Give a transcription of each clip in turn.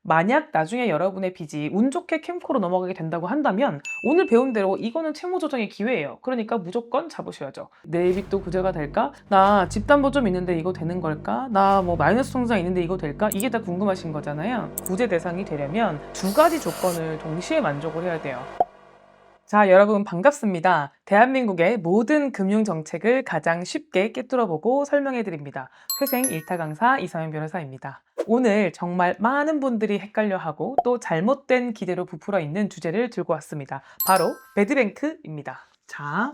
만약 나중에 여러분의 빚이 운 좋게 캠코로 넘어가게 된다고 한다면 오늘 배운 대로 이거는 채무 조정의 기회예요. 그러니까 무조건 잡으셔야죠. 내 빚도 구제가 될까? 나 집담보 좀 있는데 이거 되는 걸까? 나 뭐 마이너스 통장 있는데 이거 될까? 이게 다 궁금하신 거잖아요. 구제 대상이 되려면 두 가지 조건을 동시에 만족을 해야 돼요. 자, 여러분 반갑습니다. 대한민국의 모든 금융 정책을 가장 쉽게 꿰뚫어보고 설명해 드립니다. 회생 일타 강사 이서영 변호사입니다. 오늘 정말 많은 분들이 헷갈려하고 또 잘못된 기대로 부풀어 있는 주제를 들고 왔습니다. 바로 배드뱅크입니다. 자,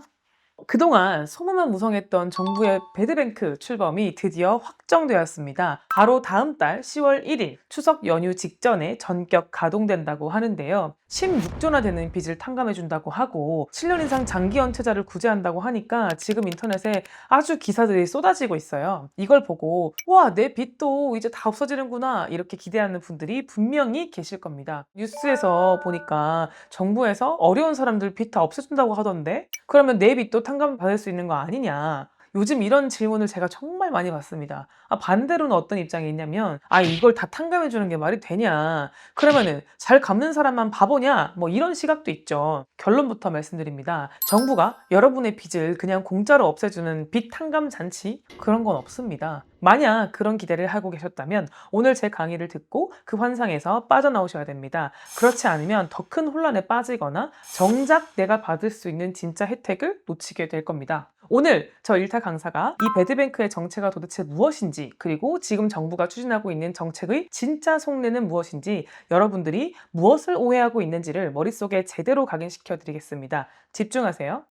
그동안 소문만 무성했던 정부의 배드뱅크 출범이 드디어 확정되었습니다. 바로 다음 달 10월 1일 추석 연휴 직전에 전격 가동된다고 하는데요. 16조나 되는 빚을 탕감해준다고 하고 7년 이상 장기 연체자를 구제한다고 하니까 지금 인터넷에 아주 기사들이 쏟아지고 있어요. 이걸 보고 와, 내 빚도 이제 다 없어지는구나 이렇게 기대하는 분들이 분명히 계실 겁니다. 뉴스에서 보니까 정부에서 어려운 사람들 빚 다 없애준다고 하던데 그러면 내 빚도 탕감 받을 수 있는 거 아니냐? 요즘 이런 질문을 제가 정말 많이 받습니다. 반대로는 어떤 입장이 있냐면, 이걸 다 탕감해 주는 게 말이 되냐? 그러면은 잘 갚는 사람만 바보냐? 뭐 이런 시각도 있죠. 결론부터 말씀드립니다. 정부가 여러분의 빚을 그냥 공짜로 없애주는 빚 탕감 잔치? 그런 건 없습니다. 만약 그런 기대를 하고 계셨다면 오늘 제 강의를 듣고 그 환상에서 빠져나오셔야 됩니다. 그렇지 않으면 더 큰 혼란에 빠지거나 정작 내가 받을 수 있는 진짜 혜택을 놓치게 될 겁니다. 오늘 저 일타 강사가 이 배드뱅크의 정체가 도대체 무엇인지 그리고 지금 정부가 추진하고 있는 정책의 진짜 속내는 무엇인지 여러분들이 무엇을 오해하고 있는지를 머릿속에 제대로 각인시켜 드리겠습니다. 집중하세요.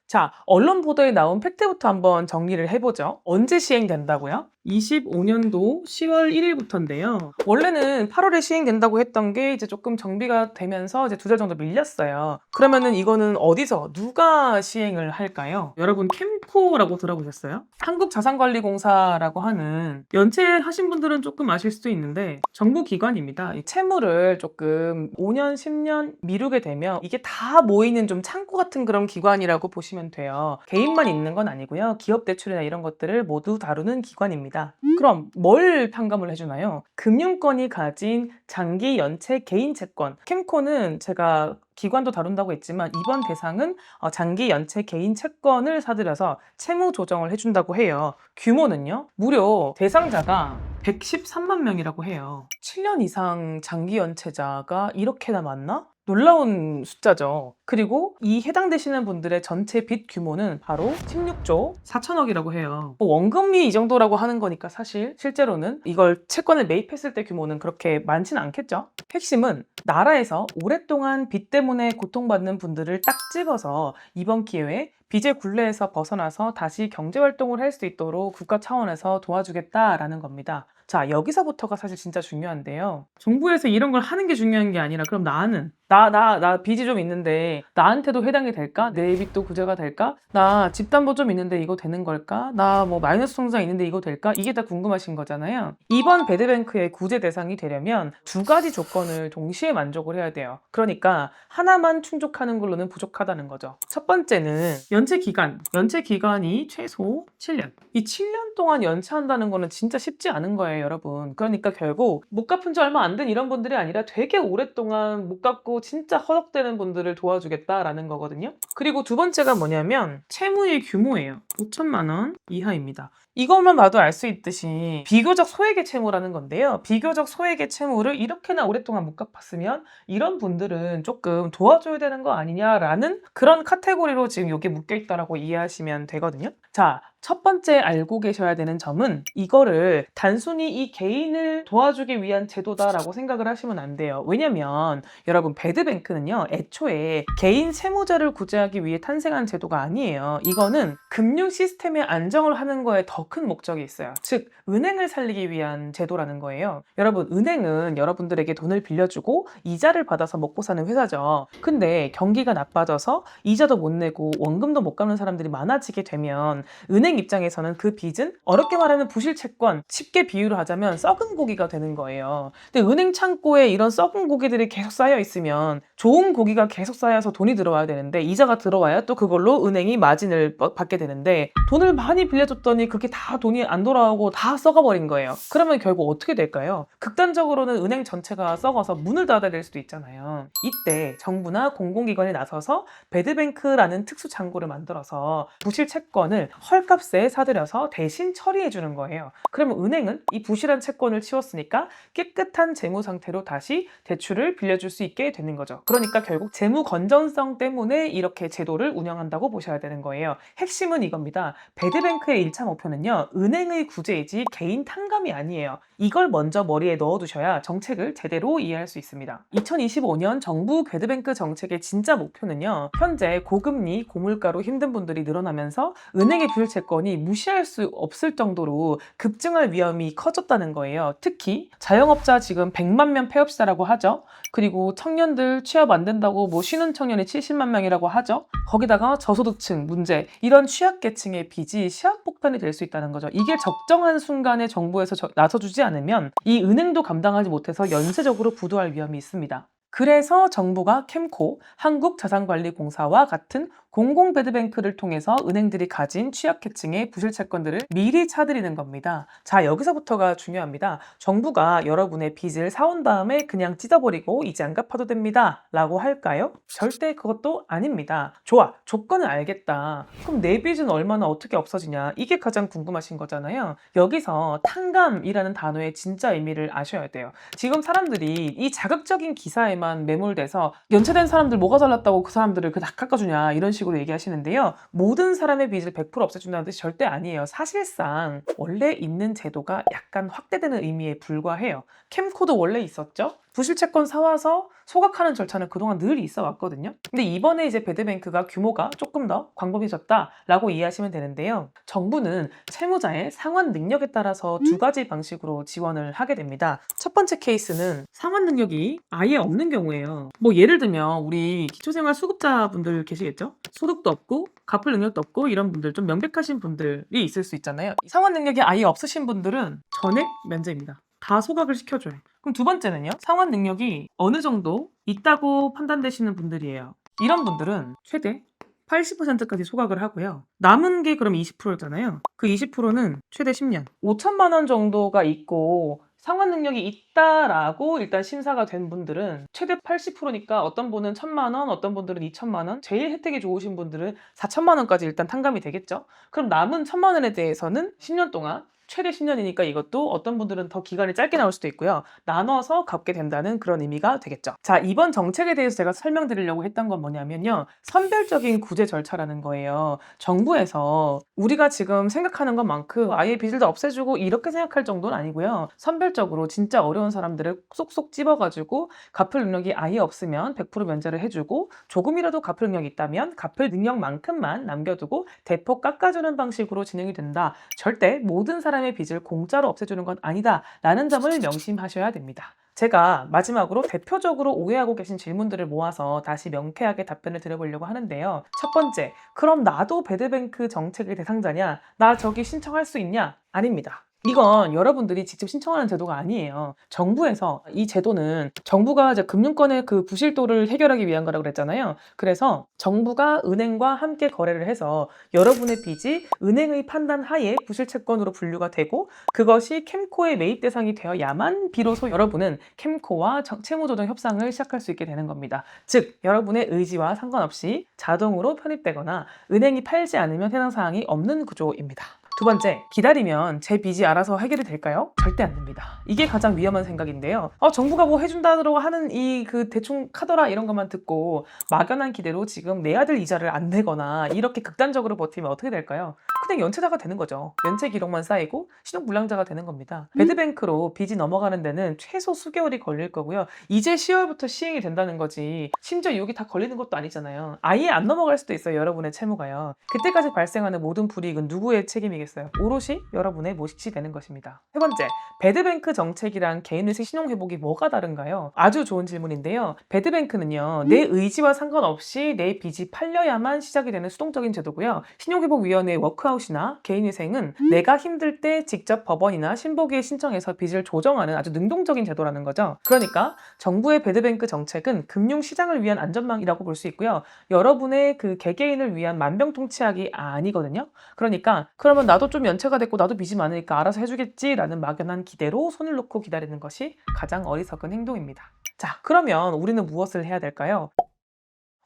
자, 언론 보도에 나온 팩트부터 한번 정리를 해보죠. 언제 시행된다고요? 25년도 10월 1일부터인데요. 원래는 8월에 시행된다고 했던 게 이제 조금 정비가 되면서 이제 두 달 정도 밀렸어요. 그러면은 이거는 어디서 누가 시행을 할까요? 여러분 캠코라고 들어보셨어요? 한국자산관리공사라고 하는 연체하신 분들은 조금 아실 수도 있는데 정부 기관입니다. 이 채무를 조금 5년, 10년 미루게 되면 이게 다 모이는 좀 창고 같은 그런 기관이라고 보시면 돼요. 개인만 있는 건 아니고요. 기업 대출이나 이런 것들을 모두 다루는 기관입니다. 그럼 뭘 탕감을 해주나요? 금융권이 가진 장기 연체 개인 채권. 캠코는 제가 기관도 다룬다고 했지만 이번 대상은 장기 연체 개인 채권을 사들여서 채무 조정을 해준다고 해요. 규모는요? 무려 대상자가 113만 명이라고 해요. 7년 이상 장기 연체자가 이렇게나 많나? 놀라운 숫자죠. 그리고 이 해당되시는 분들의 전체 빚 규모는 바로 16조 4천억이라고 해요. 원금이 이 정도라고 하는 거니까 사실 실제로는 이걸 채권을 매입했을 때 규모는 그렇게 많지는 않겠죠. 핵심은 나라에서 오랫동안 빚 때문에 고통받는 분들을 딱 집어서 이번 기회에 빚의 굴레에서 벗어나서 다시 경제활동을 할 수 있도록 국가 차원에서 도와주겠다라는 겁니다. 자, 여기서부터가 사실 진짜 중요한데요. 정부에서 이런 걸 하는 게 중요한 게 아니라 그럼 나 빚이 좀 있는데 나한테도 해당이 될까? 내 빚도 구제가 될까? 나 집담보 좀 있는데 이거 되는 걸까? 나 뭐 마이너스 통장 있는데 이거 될까? 이게 다 궁금하신 거잖아요. 이번 배드뱅크의 구제 대상이 되려면 두 가지 조건을 동시에 만족을 해야 돼요. 그러니까 하나만 충족하는 걸로는 부족하다는 거죠. 첫 번째는 연체 기간. 연체 기간이 최소 7년. 이 7년 동안 연체한다는 거는 진짜 쉽지 않은 거예요, 여러분. 그러니까 결국 못 갚은 지 얼마 안 된 이런 분들이 아니라 되게 오랫동안 못 갚고 진짜 허덕대는 분들을 도와주겠다라는 거거든요. 그리고 두 번째가 뭐냐면 채무의 규모예요. 5천만 원 이하입니다. 이것만 봐도 알 수 있듯이 비교적 소액의 채무라는 건데요. 비교적 소액의 채무를 이렇게나 오랫동안 못 갚았으면 이런 분들은 조금 도와줘야 되는 거 아니냐라는 그런 카테고리로 지금 이게 묶여있다라고 이해하시면 되거든요. 자, 첫 번째 알고 계셔야 되는 점은 이거를 단순히 이 개인을 도와주기 위한 제도다라고 생각을 하시면 안 돼요. 왜냐면 여러분 배드뱅크는요 애초에 개인 채무자를 구제하기 위해 탄생한 제도가 아니에요. 이거는 금융 시스템의 안정을 하는 거에 더 큰 목적이 있어요. 즉 은행을 살리기 위한 제도라는 거예요. 여러분 은행은 여러분들에게 돈을 빌려주고 이자를 받아서 먹고 사는 회사죠. 근데 경기가 나빠져서 이자도 못 내고 원금도 못 갚는 사람들이 많아지게 되면 은행 입장에서는 그 빚은 어렵게 말하면 부실 채권, 쉽게 비유를 하자면 썩은 고기가 되는 거예요. 근데 은행 창고에 이런 썩은 고기들이 계속 쌓여 있으면 좋은 고기가 계속 쌓여서 돈이 들어와야 되는데 이자가 들어와야 또 그걸로 은행이 마진을 받게 되는데 돈을 많이 빌려줬더니 그게 다 돈이 안 돌아오고 다 썩어버린 거예요. 그러면 결국 어떻게 될까요? 극단적으로는 은행 전체가 썩어서 문을 닫아야 될 수도 있잖아요. 이때 정부나 공공기관이 나서서 배드뱅크라는 특수 창구를 만들어서 부실 채권을 헐값에 사들여서 대신 처리해 주는 거예요. 그러면 은행은 이 부실한 채권을 치웠으니까 깨끗한 재무 상태로 다시 대출을 빌려줄 수 있게 되는 거죠. 그러니까 결국 재무 건전성 때문에 이렇게 제도를 운영한다고 보셔야 되는 거예요. 핵심은 이겁니다. 배드뱅크의 1차 목표는요, 은행의 구제이지 개인 탕감이 아니에요. 이걸 먼저 머리에 넣어두셔야 정책을 제대로 이해할 수 있습니다. 2025년 정부 배드뱅크 정책의 진짜 목표는요, 현재 고금리, 고물가로 힘든 분들이 늘어나면서 은행의 부실 채권이 무시할 수 없을 정도로 급증할 위험이 커졌다는 거예요. 특히 자영업자 지금 100만 명 폐업시다라고 하죠. 그리고 청년들 취업 안 된다고 뭐 쉬는 청년이 70만 명이라고 하죠. 거기다가 저소득층 문제, 이런 취약계층의 빚이 시한폭탄이 될 수 있다는 거죠. 이게 적정한 순간에 정부에서 나서주지 않으면 이 은행도 감당하지 못해서 연쇄적으로 부도할 위험이 있습니다. 그래서 정부가 캠코, 한국자산관리공사와 같은 공공 배드뱅크를 통해서 은행들이 가진 취약계층의 부실 채권들을 미리 차드리는 겁니다. 자, 여기서부터가 중요합니다. 정부가 여러분의 빚을 사온 다음에 그냥 찢어버리고 이제 안 갚아도 됩니다 라고 할까요? 절대 그것도 아닙니다. 좋아, 조건은 알겠다. 그럼 내 빚은 얼마나 어떻게 없어지냐? 이게 가장 궁금하신 거잖아요. 여기서 탕감이라는 단어의 진짜 의미를 아셔야 돼요. 지금 사람들이 이 자극적인 기사에만 매몰돼서 연체된 사람들 뭐가 잘났다고 그 사람들을 다 깎아주냐 이런 식으로 얘기하시는데요. 모든 사람의 빚을 100% 없애준다는 뜻이 절대 아니에요. 사실상 원래 있는 제도가 약간 확대되는 의미에 불과해요. 캠코도 원래 있었죠. 부실채권 사와서 소각하는 절차는 그동안 늘 있어 왔거든요. 근데 이번에 이제 배드뱅크가 규모가 조금 더 광범위해졌다라고 이해하시면 되는데요. 정부는 채무자의 상환 능력에 따라서 두 가지 방식으로 지원을 하게 됩니다. 첫 번째 케이스는 상환 능력이 아예 없는 경우예요. 뭐 예를 들면 우리 기초생활 수급자분들 계시겠죠? 소득도 없고 갚을 능력도 없고 이런 분들, 좀 명백하신 분들이 있을 수 있잖아요. 상환 능력이 아예 없으신 분들은 전액 면제입니다. 다 소각을 시켜줘요. 그럼 두 번째는요, 상환 능력이 어느 정도 있다고 판단되시는 분들이에요. 이런 분들은 최대 80%까지 소각을 하고요. 남은 게 그럼 20%잖아요. 그 20%는 최대 10년. 5천만 원 정도가 있고 상환 능력이 있다라고 일단 심사가 된 분들은 최대 80%니까 어떤 분은 1,000만 원, 어떤 분들은 2천만 원, 제일 혜택이 좋으신 분들은 4천만 원까지 일단 탕감이 되겠죠. 그럼 남은 1,000만 원에 대해서는 10년 동안 최대 10년이니까 이것도 어떤 분들은 더 기간이 짧게 나올 수도 있고요. 나눠서 갚게 된다는 그런 의미가 되겠죠. 자, 이번 정책에 대해서 제가 설명드리려고 했던 건 뭐냐면요. 선별적인 구제 절차라는 거예요. 정부에서 우리가 지금 생각하는 것만큼 아예 빚을 다 없애주고 이렇게 생각할 정도는 아니고요. 선별적으로 진짜 어려운 사람들을 쏙쏙 집어가지고 갚을 능력이 아예 없으면 100% 면제를 해주고 조금이라도 갚을 능력이 있다면 갚을 능력만큼만 남겨두고 대폭 깎아주는 방식으로 진행이 된다. 절대 모든 사람의 빚을 공짜로 없애주는 건 아니다 라는 점을 명심하셔야 됩니다. 제가 마지막으로 대표적으로 오해하고 계신 질문들을 모아서 다시 명쾌하게 답변을 드려보려고 하는데요. 첫 번째, 그럼 나도 배드뱅크 정책의 대상자냐? 나 저기 신청할 수 있냐? 아닙니다. 이건 여러분들이 직접 신청하는 제도가 아니에요. 정부에서 이 제도는 정부가 이제 금융권의 그 부실도를 해결하기 위한 거라고 그랬잖아요. 그래서 정부가 은행과 함께 거래를 해서 여러분의 빚이 은행의 판단 하에 부실채권으로 분류가 되고 그것이 캠코의 매입 대상이 되어야만 비로소 여러분은 캠코와 채무조정 협상을 시작할 수 있게 되는 겁니다. 즉, 여러분의 의지와 상관없이 자동으로 편입되거나 은행이 팔지 않으면 해당 사항이 없는 구조입니다. 두 번째, 기다리면 제 빚이 알아서 해결이 될까요? 절대 안 됩니다. 이게 가장 위험한 생각인데요. 정부가 뭐 해준다고 하는 이 그 대충 카더라 이런 것만 듣고 막연한 기대로 지금 내 아들 이자를 안 내거나 이렇게 극단적으로 버티면 어떻게 될까요? 그냥 연체자가 되는 거죠. 면체 기록만 쌓이고 신용불량자가 되는 겁니다. 배드뱅크로 빚이 넘어가는 데는 최소 수개월이 걸릴 거고요. 이제 10월부터 시행이 된다는 거지. 심지어 여기 다 걸리는 것도 아니잖아요. 아예 안 넘어갈 수도 있어요. 여러분의 채무가요. 그때까지 발생하는 모든 불이익은 누구의 책임이겠어요? 되겠어요. 오롯이 여러분의 몫이 되는 것입니다. 세 번째, 배드뱅크 정책이랑 개인회생 신용회복이 뭐가 다른가요? 아주 좋은 질문인데요. 배드뱅크는요, 내 의지와 상관없이 내 빚이 팔려야만 시작이 되는 수동적인 제도고요. 신용회복위원회 워크아웃이나 개인회생은 내가 힘들 때 직접 법원이나 신보기에 신청해서 빚을 조정하는 아주 능동적인 제도라는 거죠. 그러니까 정부의 배드뱅크 정책은 금융시장을 위한 안전망이라고 볼 수 있고요. 여러분의 그 개개인을 위한 만병통치약이 아니거든요. 그러니까 그러면 나도 좀 연체가 됐고 나도 빚이 많으니까 알아서 해주겠지라는 막연한 기대로 손을 놓고 기다리는 것이 가장 어리석은 행동입니다. 자, 그러면 우리는 무엇을 해야 될까요?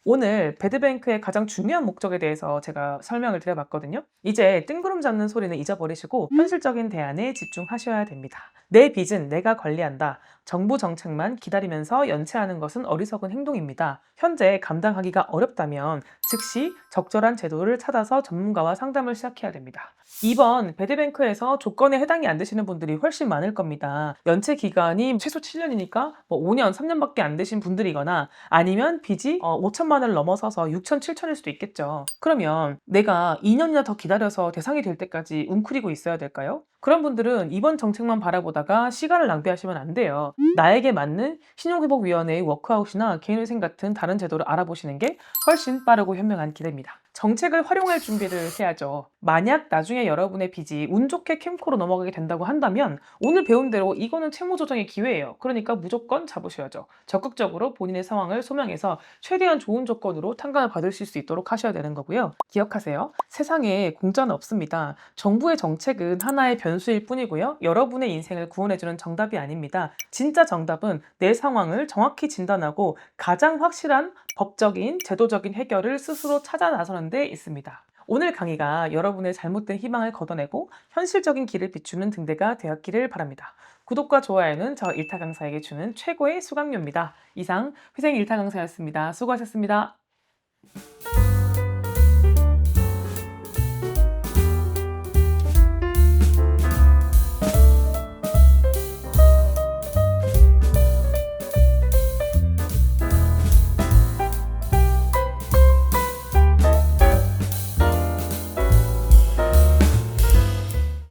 오늘 배드뱅크의 가장 중요한 목적에 대해서 제가 설명을 드려봤거든요. 이제 뜬구름 잡는 소리는 잊어버리시고 현실적인 대안에 집중하셔야 됩니다. 내 빚은 내가 관리한다. 정부 정책만 기다리면서 연체하는 것은 어리석은 행동입니다. 현재 감당하기가 어렵다면 즉시 적절한 제도를 찾아서 전문가와 상담을 시작해야 됩니다. 이번 배드뱅크에서 조건에 해당이 안 되시는 분들이 훨씬 많을 겁니다. 연체 기간이 최소 7년이니까 5년, 3년밖에 안 되신 분들이거나 아니면 빚이 5천만 원을 넘어서서 6천, 7천일 수도 있겠죠. 그러면 내가 2년이나 더 기다려서 대상이 될 때까지 웅크리고 있어야 될까요? 그런 분들은 이번 정책만 바라보다가 시간을 낭비하시면 안 돼요. 나에게 맞는 신용회복위원회의 워크아웃이나 개인회생 같은 다른 제도를 알아보시는 게 훨씬 빠르고 현명한 길입니다. 정책을 활용할 준비를 해야죠. 만약 나중에 여러분의 빚이 운 좋게 캠코로 넘어가게 된다고 한다면 오늘 배운 대로 이거는 채무 조정의 기회예요. 그러니까 무조건 잡으셔야죠. 적극적으로 본인의 상황을 소명해서 최대한 좋은 조건으로 탕감을 받으실 수 있도록 하셔야 되는 거고요. 기억하세요. 세상에 공짜는 없습니다. 정부의 정책은 하나의 변수일 뿐이고요. 여러분의 인생을 구원해주는 정답이 아닙니다. 진짜 정답은 내 상황을 정확히 진단하고 가장 확실한 법적인, 제도적인 해결을 스스로 찾아 나서는 데 있습니다. 오늘 강의가 여러분의 잘못된 희망을 걷어내고 현실적인 길을 비추는 등대가 되었기를 바랍니다. 구독과 좋아요는 저 일타 강사에게 주는 최고의 수강료입니다. 이상 회생 일타 강사였습니다. 수고하셨습니다.